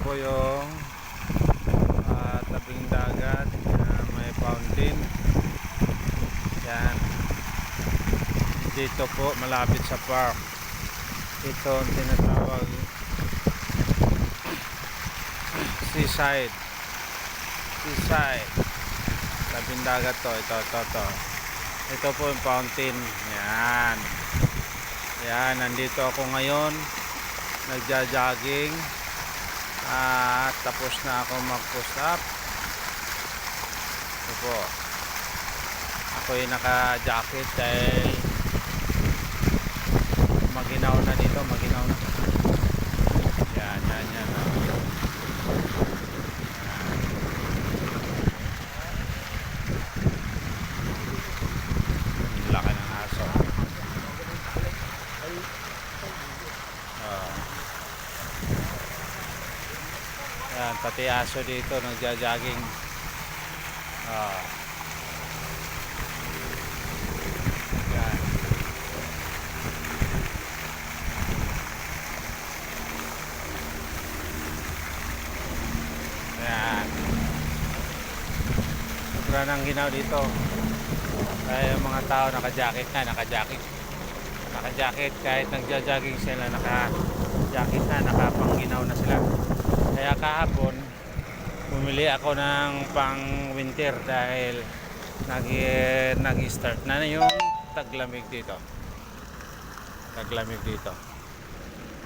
po yung tabing dagat na may fountain. Yan. Dito po malapit sa park. Ito ang tinatawag seaside. Tabing dagat to. Ito po yung fountain. Yan. Yan, nandito ako ngayon. Nagja-jogging. Tapos na ako mag-post up. Ito po. Ako'y naka-jacket dahil maginaw na dito. Maginaw na. Yan. Laki ng aso. Yan, pati aso dito nagja-jogging. Yan. Yan. Sobra ng ginaw dito. Kaya yung mga tao naka-jacket kahit nagja-jogging sila, naka-jacket na, nakapangginaw na sila. Kaya kahapon bumili ako ng pang winter dahil nag-start na yung taglamig dito.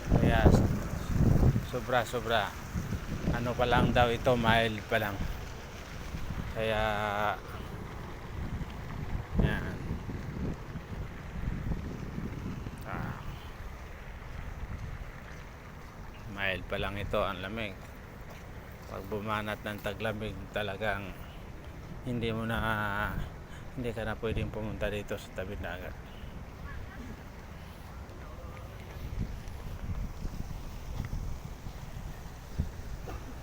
Kaya sobra. Ano pa lang daw ito, mild pa lang. Kaya yan. Mild pa lang ito, ang lamig. Pag bumanat ng taglamig, talagang hindi ka na pwedeng pumunta dito sa tabi dagat.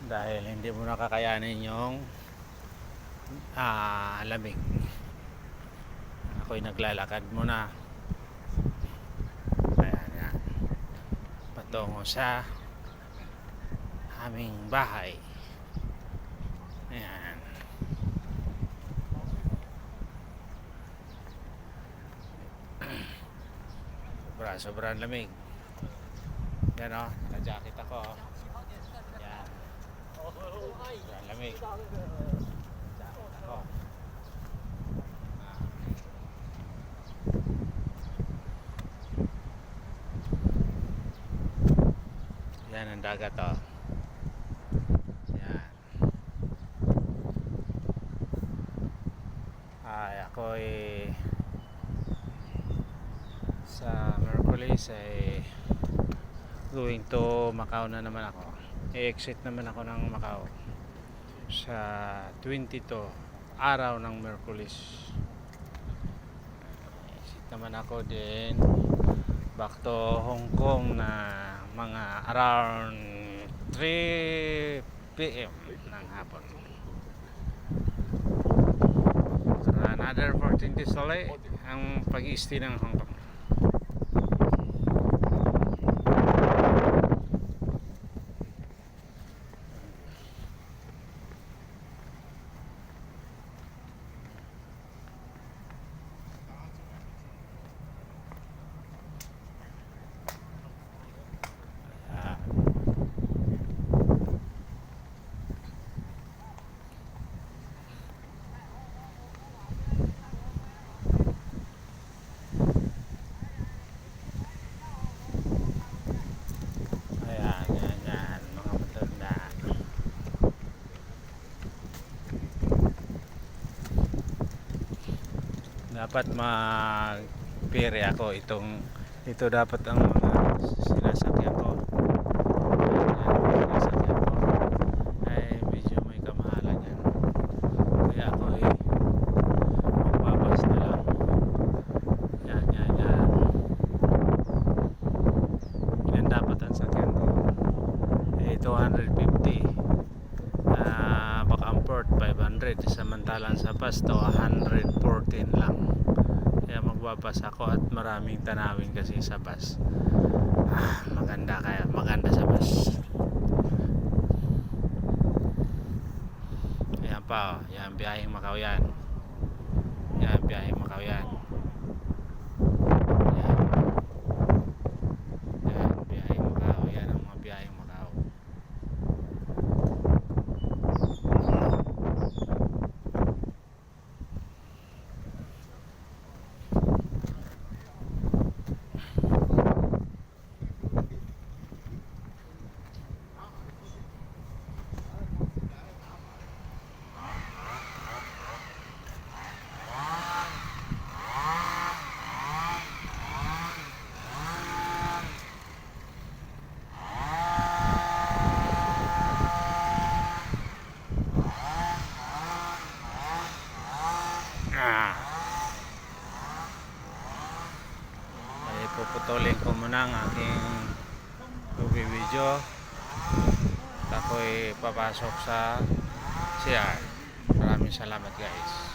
Dahil hindi mo nakakayanin yung lamig. Ako'y naglalakad muna. Ayan. Patungo sa aming bahay. Ayan. Sobrang lamig. Yan o, naka-jacket ako. Yan. Sobrang lamig. Jacket ako. Yan ang dagat o. Ako'y sa Merkulis ay going to Macau na naman ako. I-exit naman ako ng Macau sa 22 araw ng Merkulis. Exit naman ako din back to Hong Kong na mga around 3 PM ng hapon. Another 14 days ulit ang pag-i-stay ng Hong Kong. Dapat mag-pere ako ito dapat ang mga sinasakyan ko. Ay medyo may kamahalan yan. Kaya ako magbabas na lang. Yan. Yan dapat ang sakyan ko. 250. Bacamport 500, samantalang sa bus to 114 lang. Kaya magbabas ako at maraming tanawin kasi sa bus. Maganda sa bus. pa, oh. Yan, biyaheng Macau yan. Yan, biyaheng Macau yan. Yan. Yan, biyaheng Macau. Yan ang mga biyaheng Macau. Ay, puputulin ko muna ang aking video. Ako'y papasok sa CR. Maraming salamat guys.